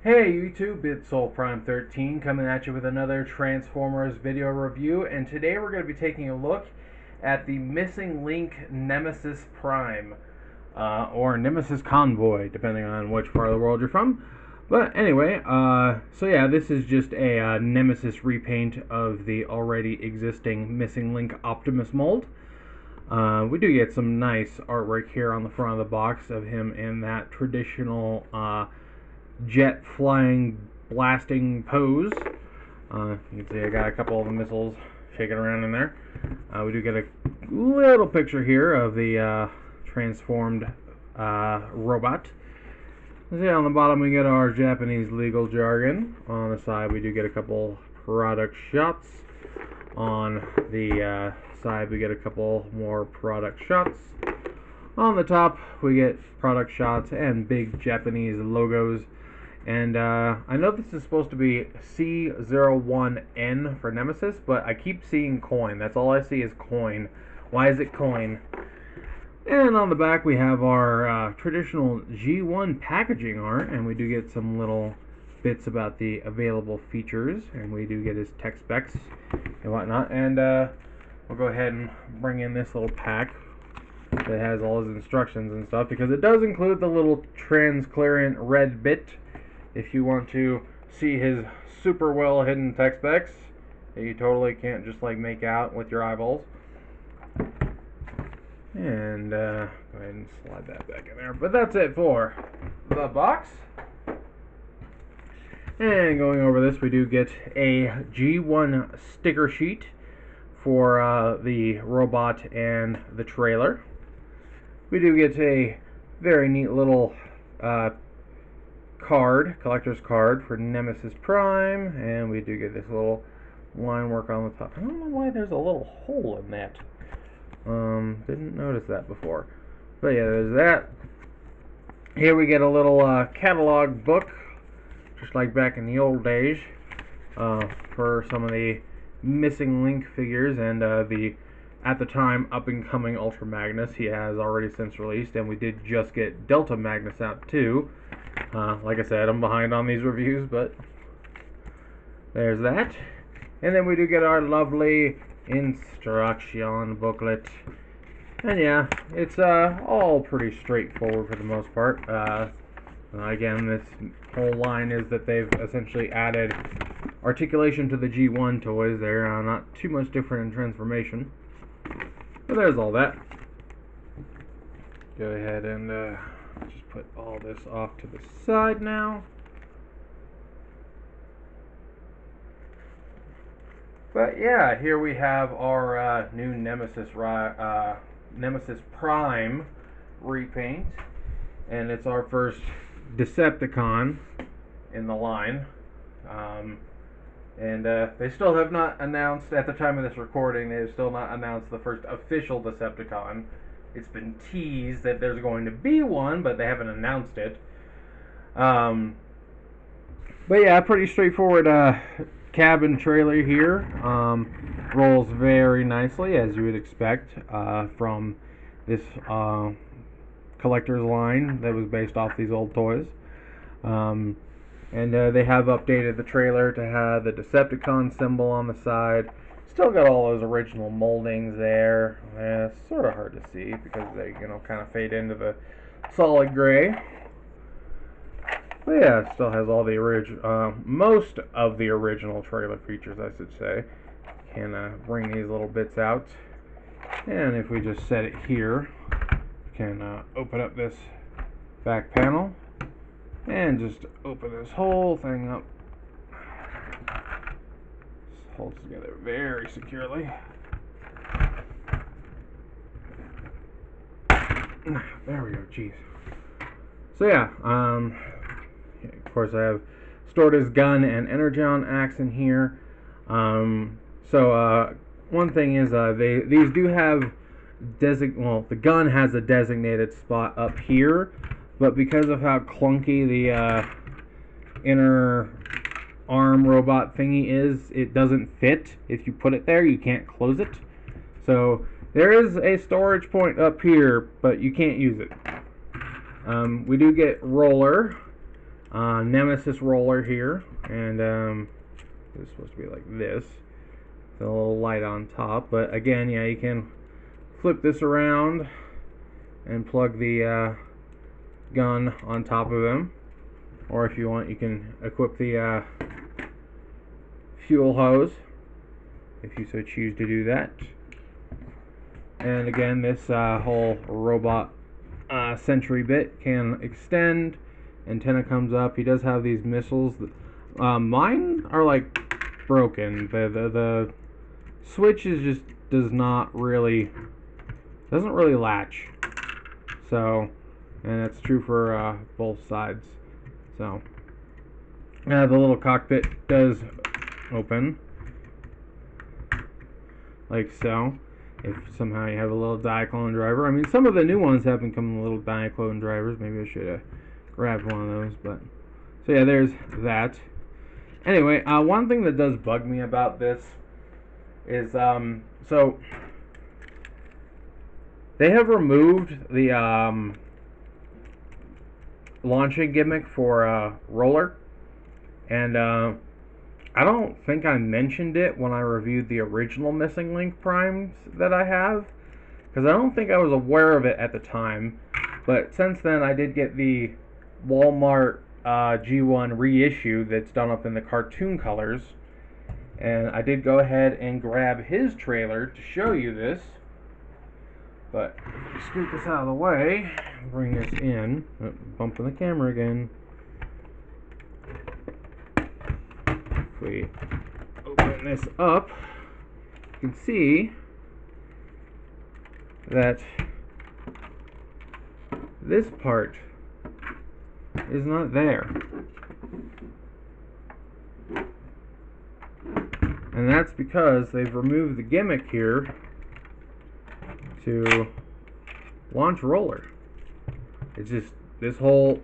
Hey YouTube, it's SoulPrime13 coming at you with another Transformers video review, and today we're going to be taking a look at the missing link Nemesis Prime, or Nemesis Convoy, depending on which part of the world you're from. But anyway, so yeah, this is just a Nemesis repaint of the already existing missing link Optimus mold. We do get some nice artwork here on the front of the box of him in that traditional jet flying blasting pose. You can see I got a couple of the missiles shaking around in there. We do get a little picture here of the transformed robot. See, on the bottom we get our Japanese legal jargon. On the side we do get a couple product shots. On the side we get a couple more product shots. On the top we get product shots and big Japanese logos. And I know this is supposed to be C01N for Nemesis, but I keep seeing coin. That's all I see is coin. Why is it coin? And on the back we have our traditional G1 packaging art, and we do get some little bits about the available features, and we do get his tech specs and whatnot. And we'll go ahead and bring in this little pack that has all his instructions and stuff, because it does include the little transparent red bit if you want to see his super well hidden tech specs that you totally can't just like make out with your eyeballs. And go ahead and slide that back in there. But that's it for the box. And going over this, we do get a G1 sticker sheet for the robot and the trailer. We do get a very neat little collector's card for Nemesis Prime, and we do get this little line work on the top. I don't know why there's a little hole in that. Didn't notice that before. But yeah, there's that. Here we get a little catalog book, just like back in the old days, for some of the missing link figures and the at the time up and coming Ultra Magnus. He has already since released, and we did just get Delta Magnus out too. Like I said, I'm behind on these reviews, but there's that. And then we do get our lovely instruction booklet. And yeah, it's all pretty straightforward for the most part. Again, this whole line is that they've essentially added articulation to the G1 toys. They're not too much different in transformation. But there's all that. Go ahead and just put all this off to the side now. But yeah, here we have our new Nemesis Prime repaint, and it's our first Decepticon in the line. And they still have not announced, at the time of this recording, they have still not announced the first official Decepticon. It's been teased that there's going to be one, but they haven't announced it. But yeah, pretty straightforward cabin trailer here. Rolls very nicely, as you would expect from this collector's line that was based off these old toys. And they have updated the trailer to have the Decepticon symbol on the side. Still got all those original moldings there. It's sort of hard to see because they, kind of fade into the solid gray. But yeah, it still has all the most of the original trailer features, I should say. Can bring these little bits out, and if we just set it here, we can open up this back panel and just open this whole thing up. Holds together very securely. There we go. Jeez. So yeah, of course I have stored his gun and energon axe in here. So one thing is these do have the gun has a designated spot up here, but because of how clunky the inner arm robot thingy is, it doesn't fit. If you put it there, you can't close it. So there is a storage point up here, but you can't use it. We do get roller. nemesis roller here, and it's supposed to be like this. A little light on top, but again, yeah, you can flip this around and plug the gun on top of him, or if you want, you can equip the fuel hose if you so choose to do that. And again, this whole robot sentry bit can extend. Antenna comes up. He does have these missiles. Mine are like broken. The switch doesn't really latch. So, and that's true for both sides. So, the little cockpit does open like so. If somehow you have a little Diaclone driver. I mean, some of the new ones have been coming with little Diaclone drivers. Maybe I should have grabbed one of those. But so yeah, there's that. Anyway, one thing that does bug me about this is so they have removed the launching gimmick for roller, and I don't think I mentioned it when I reviewed the original Missing Link primes that I have, because I don't think I was aware of it at the time. But since then, I did get the Walmart G1 reissue that's done up in the cartoon colors, and I did go ahead and grab his trailer to show you this. But if you scoot this out of the way, bring this in, bumping the camera again. If we open this up, you can see that this part is not there. And that's because they've removed the gimmick here to launch roller. It's just this whole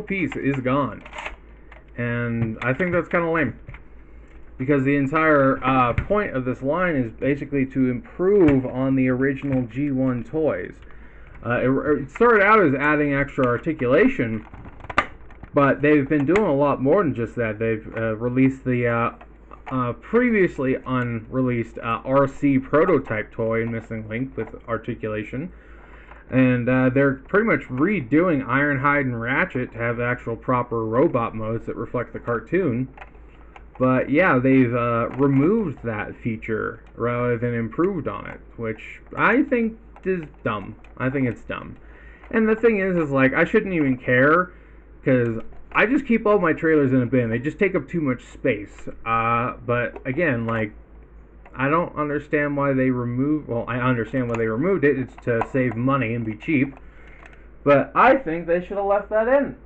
piece is gone. And I think that's kind of lame, because the entire point of this line is basically to improve on the original G1 toys. It started out as adding extra articulation, but they've been doing a lot more than just that. They've released the previously unreleased RC prototype toy in Missing Link with articulation, and they're pretty much redoing Ironhide and Ratchet to have actual proper robot modes that reflect the cartoon. But yeah, they've removed that feature rather than improved on it, which I think is dumb. I think it's dumb. And the thing is like, I shouldn't even care, because I just keep all my trailers in a bin. They just take up too much space. But again, like, I don't understand why they removed... Well, I understand why they removed it. It's to save money and be cheap. But I think they should have left that in.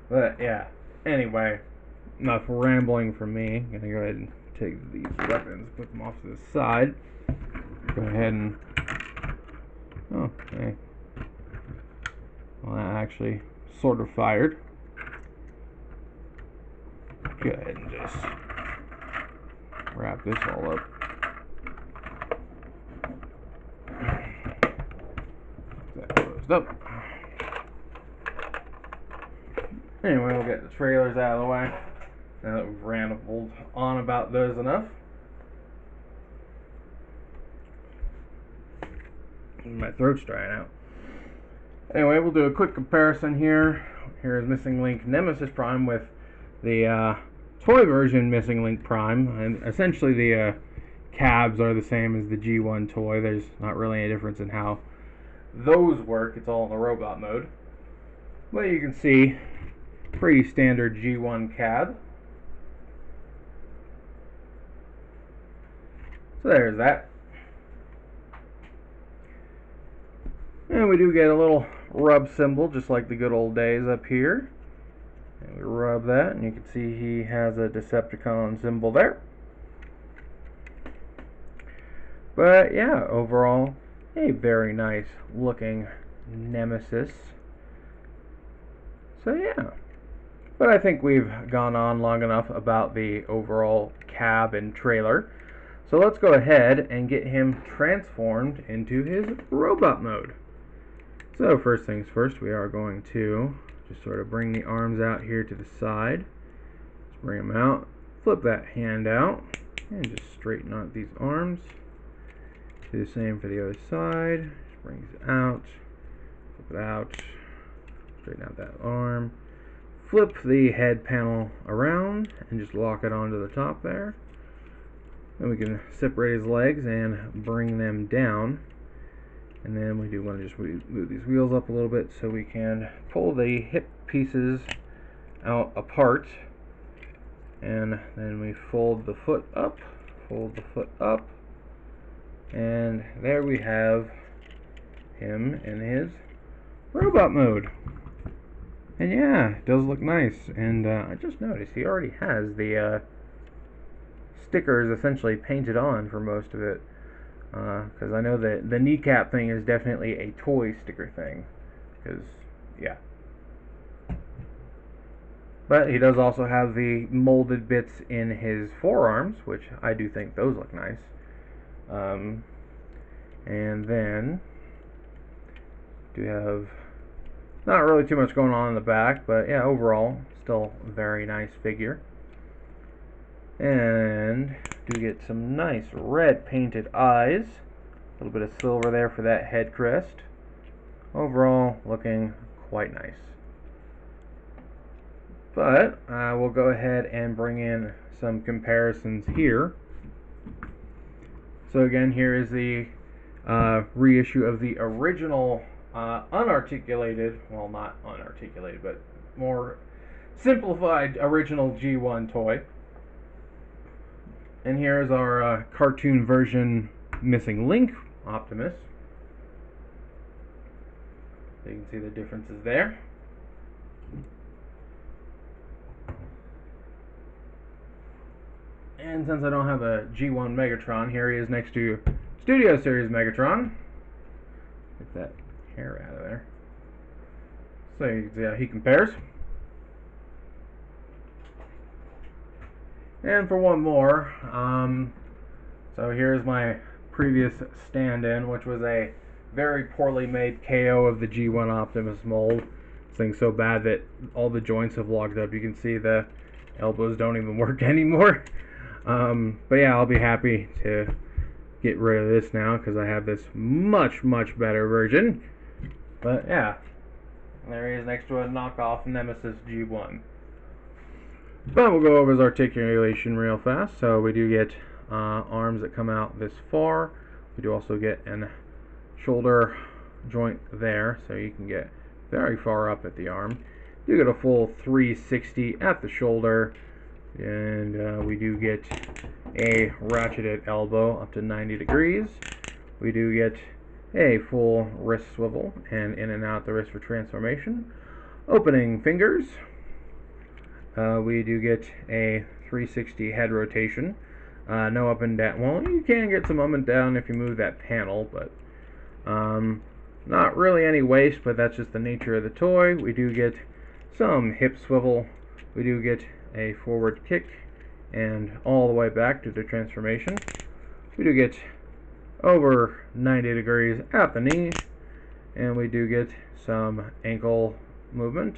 But yeah. Anyway, enough rambling from me. I'm gonna go ahead and take these weapons, put them off to the side. Go ahead and... Oh, okay. Well, that actually sort of fired. Go ahead and just wrap this all up. That closed up. Anyway, we'll get the trailers out of the way now that we've rambled on about those enough. My throat's drying out. Anyway, we'll do a quick comparison here. Here is Missing Link Nemesis Prime with the toy version Missing Link Prime, and essentially the cabs are the same as the G1 toy. There's not really any difference in how those work. It's all in the robot mode. But you can see, pretty standard G1 cab. So there's that. And we do get a little rub symbol, just like the good old days up here. And we rub that, and you can see he has a Decepticon symbol there. But yeah, overall, a very nice looking Nemesis. So yeah. But I think we've gone on long enough about the overall cab and trailer. So let's go ahead and get him transformed into his robot mode. So first things first, we are going to Just sort of bring the arms out here to the side. Just bring them out. Flip that hand out and just straighten out these arms. Do the same for the other side. Just bring these out. Flip it out. Straighten out that arm. Flip the head panel around and just lock it onto the top there. Then we can separate his legs and bring them down. And then we do want to just move these wheels up a little bit so we can pull the hip pieces out apart. And then we fold the foot up, and there we have him in his robot mode. And yeah, it does look nice. And I just noticed he already has the stickers essentially painted on for most of it. Because I know that the kneecap thing is definitely a toy sticker thing. Because, yeah. But he does also have the molded bits in his forearms, which I do think those look nice. And then do have not really too much going on in the back, but yeah, overall still a very nice figure. And do get some nice red painted eyes, a little bit of silver there for that head crest. Overall looking quite nice. But we'll go ahead and bring in some comparisons here. So again, here is the reissue of the original unarticulated, well, not unarticulated, but more simplified original G1 toy. And here's our cartoon version Missing Link Optimus. So you can see the differences there. And since I don't have a G1 Megatron, here he is next to Studio Series Megatron. Get that hair out of there. So you can see how he compares. And for one more, so here's my previous stand-in, which was a very poorly made KO of the G1 Optimus mold. This thing's so bad that all the joints have locked up. You can see the elbows don't even work anymore. But yeah, I'll be happy to get rid of this now because I have this much better version. But yeah, there he is next to a knockoff Nemesis G1. But we'll go over his articulation real fast. So we do get arms that come out this far. We do also get an shoulder joint there, so you can get very far up at the arm. You get a full 360 at the shoulder, and we do get a ratcheted elbow up to 90 degrees. We do get a full wrist swivel and in and out the wrist for transformation. Opening fingers. We do get a 360 head rotation. No up and down. Well, you can get some up and down if you move that panel, but not really any waste, but that's just the nature of the toy. We do get some hip swivel. We do get a forward kick and all the way back to the transformation. We do get over 90 degrees at the knee, and we do get some ankle movement,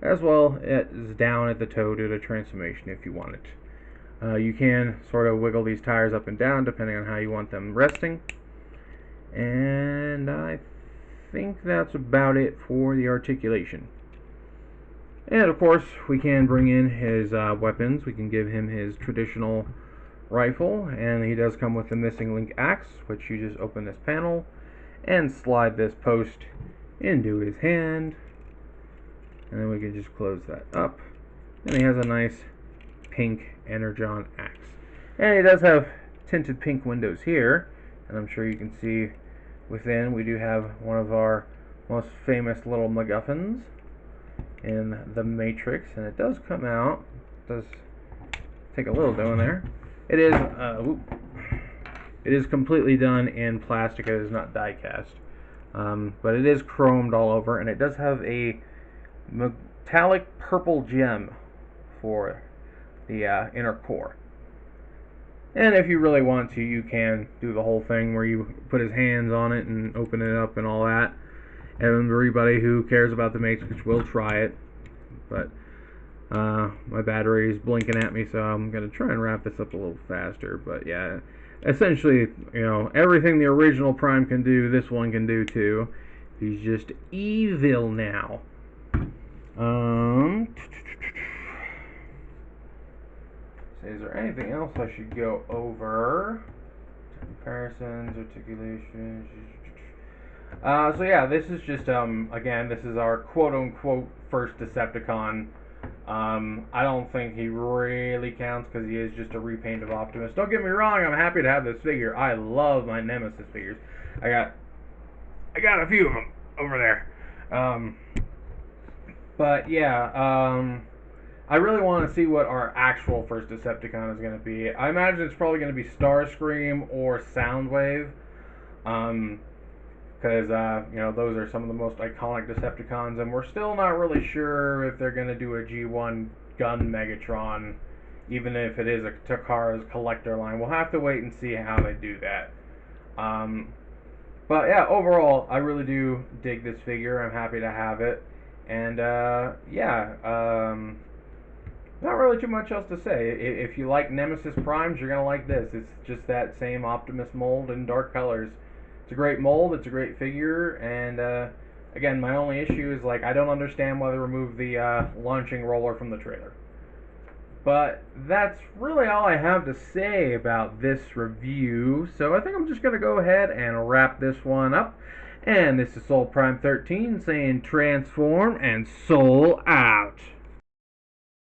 as well as down at the toe to the transformation if you want it. You can sort of wiggle these tires up and down depending on how you want them resting. And I think that's about it for the articulation. And of course, we can bring in his weapons. We can give him his traditional rifle, and he does come with the Missing Link axe, which you just open this panel and slide this post into his hand. And then we can just close that up. And he has a nice pink Energon axe. And he does have tinted pink windows here. And I'm sure you can see within we do have one of our most famous little MacGuffins in the Matrix. And it does come out. It does take a little doing there. It is completely done in plastic. It is not die cast. But it is chromed all over. And it does have a metallic purple gem for the inner core. And if you really want to, you can do the whole thing where you put his hands on it and open it up and all that. Everybody who cares about the Matrix will try it. but my battery is blinking at me, so I'm going to try and wrap this up a little faster. But yeah, essentially, you know, everything the original Prime can do, this one can do too. He's just evil now. So is there anything else I should go over? Comparisons, articulation. So yeah, this is just again, this is our quote-unquote first Decepticon. I don't think he really counts because he is just a repaint of Optimus. Don't get me wrong, I'm happy to have this figure. I love my Nemesis figures. I got a few of them over there. But yeah, I really want to see what our actual first Decepticon is going to be. I imagine it's probably going to be Starscream or Soundwave. Because you know, those are some of the most iconic Decepticons, and we're still not really sure if they're going to do a G1 gun Megatron, even if it is a Takara's collector line. We'll have to wait and see how they do that. But yeah, overall, I really do dig this figure. I'm happy to have it, and yeah, not really too much else to say. If you like Nemesis Primes, you're gonna like this. It's just that same Optimus mold in dark colors. It's a great mold, it's a great figure, and again, my only issue is, like, I don't understand why they removed the launching roller from the trailer. But that's really all I have to say about this review, so I think I'm just going to go ahead and wrap this one up. And this is Soul Prime 13 saying transform and soul out.